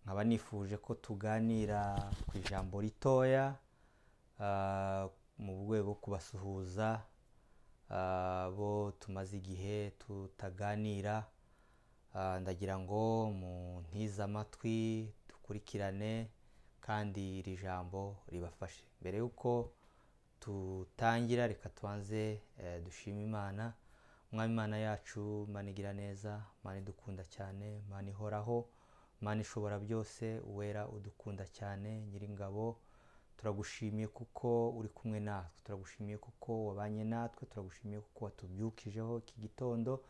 nkaba nifuje ko tuganira ku ijambo ritoya mu rwego rwo kubasuhuza bo tumaze igihe tutaganira. Ndagira ngo muntize amatwi dukurikirane kandi iri jambo ribafashe. Mbere yuko tutangira reka tubanze dushima Imana. Mwami Imana yacu, Imana igira neza, Imana idukunda cyane, Imana ihoraho, Imana ishobora byose, uwera udukunda cyane, Nyiringabo. Turagushimiye kuko uri kumwe natwe, turagushimiye kuko wabanye natwe, turagushimiye kuko watubyukijeho iki gitondo,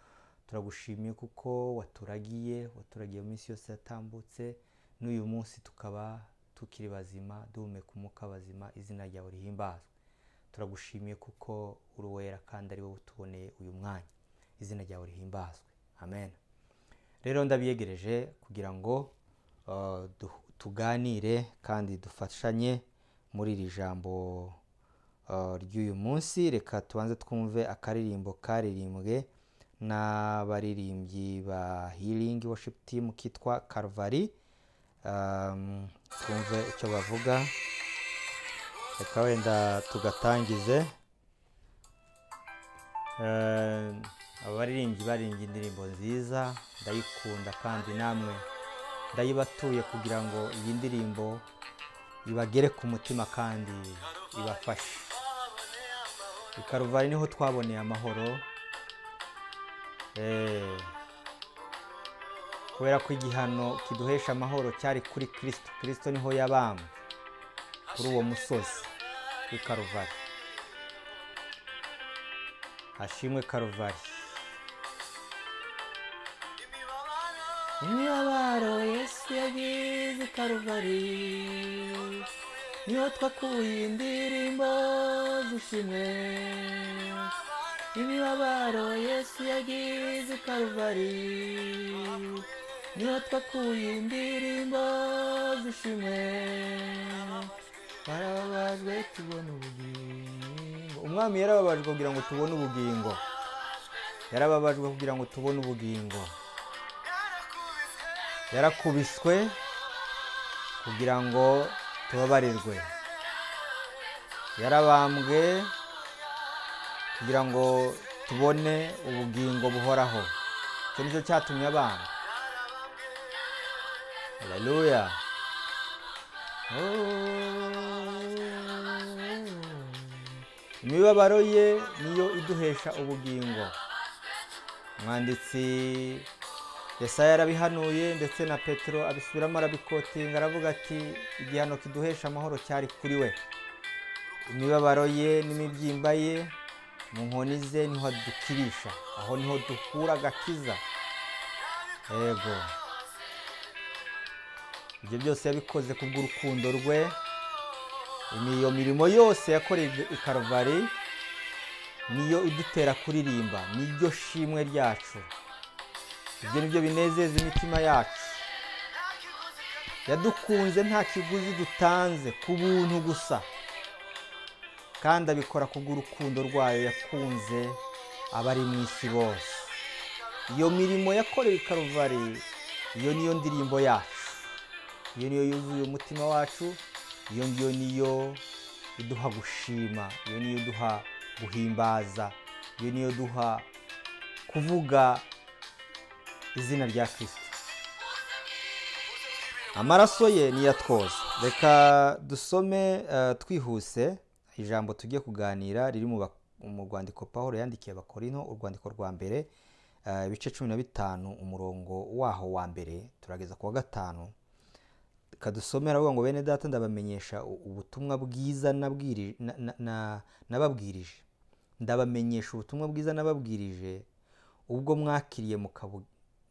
turagushimiye kuko waturagiye mu minsi yose yatambutse, n'uyu munsi tukaba tukiri bazima, duhumeka umwuka bazima. Izina ryawe rihimbazwe. Turagushimiye kuko uri uwera kandi ari wowe utuboneye uyu mwanya. Izina ryawe rihimbazwe. Amen. Rero ndabiyegereje kugira ngo tuganire kandi dufashanye muri iri jambo ry'uyu munsi. Reka tubanze twumve akaririmbo karirimbwe n'abaririmbyi ba Healing Worship Team kitwa Calvary. Twumve icyo bavuga. Reka wenda tugatangize. Abaririmbyi baririmbye indirimbo nziza, ndayikunda kandi namwe ndayibatuye kugira ngo iyi ndirimbo ibagere ku mutima kandi ibafashe. I Calvary niho twaboneye amahoro, kubera ko igihano kiduhesha amahoro cyari kuri Kristo. Kristo niho yabambwe kuri uwo musozi w'i Calvary. Hashimwe Calvary. Imibabaro Yesu yagize i Calvary, niho twakuye indirimbo z'ishimwe. Imibabaro Yesu yagize i Calvary, niho twakuye indirimbo z'ishimwe. Barababajwe tubona ubugingo. Umwami yarababajwe kugira ngo tubone ubugingo. Yarababajwe kugira ngo tubone ubugingo. Yarakubiswe kugira ngo tubabarirwe. Yarabambwe kugira ngo tubone ubugingo buhoraho. Icyo nicyo cyatumye abambwa. Haleluya. Imibabaro ye niyo iduhesha ubugingo. Umwanditsi Yesaya yarabihanuye ndetse na Petero abisubiramo arabikotinga, aravuga ati igihano kiduhesha amahoro cyari kuri we. Imibabaro ye n'imibyimba ye mu nkoni ze niho dukirisha, aho niho dukura agakiza. Yego, ibyo byose yabikoze kubw'urukundo rwe. Iyo mirimo yose yakoreye i Calvary niyo idutera kuririmba, niryo shimwe ryacu. Ibyo nibyo binezeza imitima yacu. Yadukunze nta kiguzi dutanze, ku buntu gusa, kandi abikora kubw'urukundo rwayo yakunze abari mu isi bose. Iyo mirimo yakoreye i Calvary, iyo niyo ndirimbo yacu, iyo niyo yuzuye umutima wacu, iyo ngiyo niyo iduha gushima, iyo niyo iduha guhimbaza, iyo niyo duha kuvuga izina rya Kristo. Amaraso ye niyo atwoza. Reka dusome twihuse ijambo tugiye kuganira riri mu rwandiko Pawulo yandikiye Abakorinto, urwandiko rwa mbere, ibice 15 umurongo waho wa mbere turageza ku wa 5. Kadusomera avuga ngo bene data ndabamenyesha ubutumwa bwiza nababwirije. Ndabamenyesha ubutumwa bwiza nababwirije ubwo mwakiriye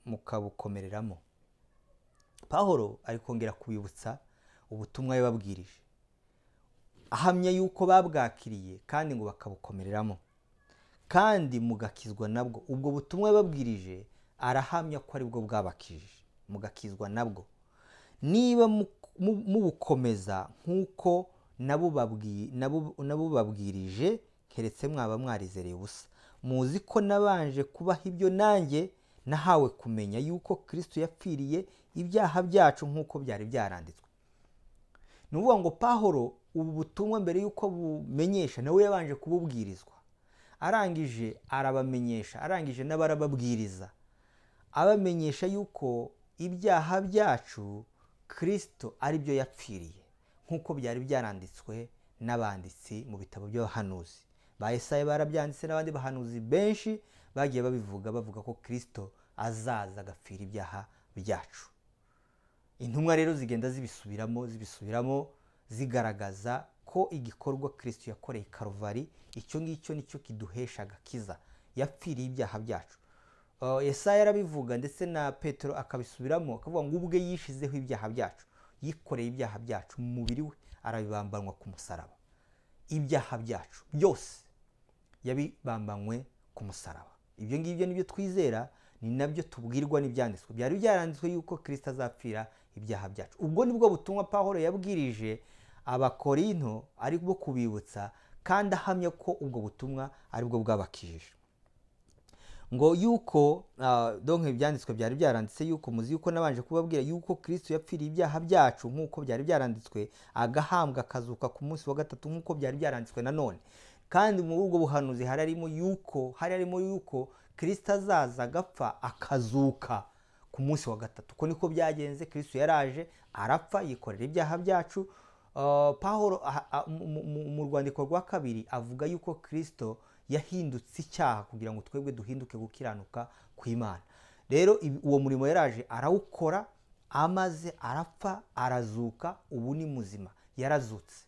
mukabukomereramo. Pawulo ari kongera kubibutsa ubutumwa yababwirije, ahamya yuko babwakiriye kandi ngo bakabukomereramo kandi mugakizwa nabwo. Ubwo butumwa yababwirije arahamya ko ari bwo bwabakije, mugakizwa nabwo niba mubukomeza nk'uko nabubabwirije, keretse mwaba mwarizereye ubusa. Muzi ko nabanje kubaha ibyo nanjye nahawe kumenya yuko Kristo yapfiriye ibyaha byacu nk'uko byari byaranditswe. Ni ukuvuga ngo Pawulo ubu butumwa mbere y'uko bumenyesha nawe yabanje kububwirizwa, arangije arabamenyesha, arangije n'abarababwiriza abamenyesha yuko ibyaha byacu Kristo ari byo yapfiriye nk'uko byari byaranditswe n'abanditsi mu bitabo by'abahanuzi. Ba Yesaya barabyanditse n'abandi bahanuzi benshi bagiye bavuga ko Kristo azaza agapfira ibyaha byacu. Intumwa rero zigenda zibisubiramo zigaragaza ko igikorwa Kristo yakoreye Karuvari icyo ngicyo nicyo kiduhesha agakiza, yapfiriye ibyaha byacu. Yesaya yarabivuga ndetse na Petero akabisubiramo akavuga ngo ubwe yishizeho ibyaha byacu, yikoreye ibyaha byacu mu mubiri we, arabibambanwa ku musaraba. Ibyaha byacu byose yabibambanywe ku musaraba. Ibyo ngibyo nibyo twizera, ni nabyo tubwirwa n'ibyanditswe. Byari byaranditswe yuko Kristo azapfira ibyaha byacu. Ubwo nibwo butumwa Pawulo yabwirije Abakorinto, ari bwo kubibutsa kandi ahamya ko ubwo butumwa ari bwo bwabakijije. Ngo yuko donc ibyanditswe byari byaranditse yuko muzi yuko nabanje kubabwira yuko Kristo yapfiriye ibyaha byacu nk'uko byari byaranditswe, agahambwa akazuka ku munsi wa gatatu nk'uko byari byaranditswe nanone. Kandi muri ubwo buhanuzi harimo yuko Kristo azaza agapfa akazuka ku munsi wa gatatu. Uko niko byagenze. Kristo yaraje arapfa yikorera ibyaha byacu. Pawulo mu rwandiko rwa kabiri avuga yuko Kristo yahindutse icyaha kugira ngo twebwe duhinduke gukiranuka kw'Imana. Rero uwo murimo yaraje arawukora, amaze arapfa arazuka, ubu ni muzima, yarazutse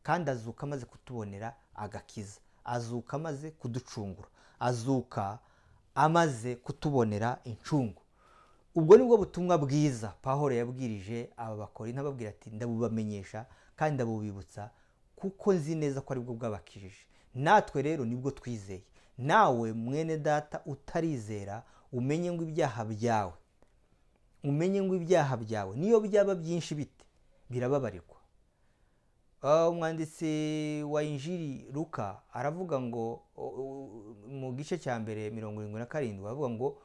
kandi azuka amaze kutubonera agakiza, azuka amaze kuducungura, azuka amaze kutubonera incungu. Ubwo nibwo butumwa bwiza Pawulo yabwirije aba Bakorinto, ababwira ati ndabubamenyesha kandi ndabubibutsa kuko nzi neza ko aribwo bwabakijije. Natwe rero nibwo twizeye. Nawe mwene data utarizera, umenye ngo ibyaha byawe niyo byaba byinshi bite birababarirwa. Umwanditsi wa Injili Luka aravuga ngo mu gice cya mbere 77 avuga ngo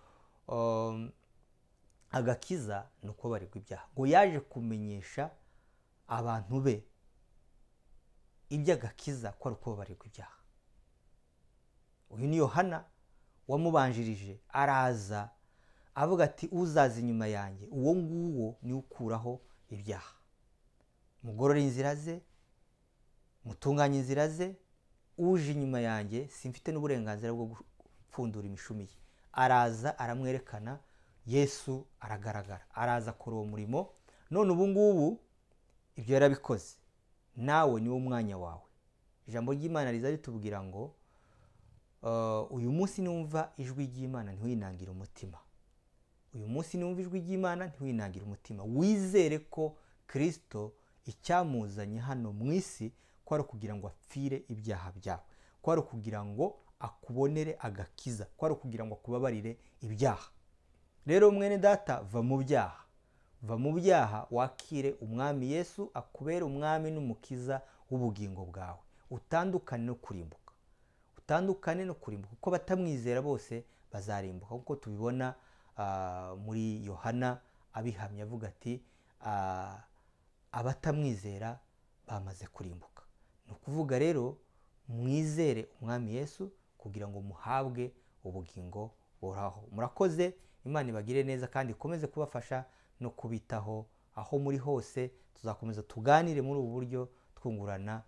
agakiza ni uko barirwa ibyaha. Ngo yaje kumenyesha abantu be iby'agakiza ko ari uko barirwa ibyaha. Uyu ni Yohana wamubanjirije, araza avuga ati uzaza inyuma yanjye uwo nguwo ni ukuraho ibyaha. Mugorore inzira ze, mutunganye inzira ze, uje inyuma yanjye simfite n'uburenganzira bwo gupfundura imishumi ye. Araza aramwerekana, Yesu aragaragara, araza akora uwo murimo. None ubu ngubu ibyo yarabikoze, nawe niwo mwanya wawe. Ijambo ry'Imana riza ritubwira ngo uyu munsi numva ijwi ry'Imana ntiwinangire umutima. Uyu munsi numva ijwi ry'Imana ntiwinangire umutima. Wizere ko Kristo icyamuzanye hano mu isi ko ari kugira ngo apfire ibyaha byawe, ko ari kugira ngo akubonere agakiza, ko ari kugira ngo akubabarire ibyaha. Rero mwene data, va mu byaha wakire umwami Yesu akubere umwami n'umukiza w'ubugingo bwawe. Utandukane no kurimbuka, kuko batamwizera bose bazarimbuka, kuko tubibona muri Yohana abihamya avuga ati abatamwizera bamaze kurimbuka. Ni ukuvuga rero mwizere umwami Yesu kugira ngo muhabwe ubugingo buhoraho. Murakoze, Imana ibagire neza kandi ikomeze kubafasha no kubitaho aho muri hose. Tuzakomeza tuganire muri ubu buryo twungurana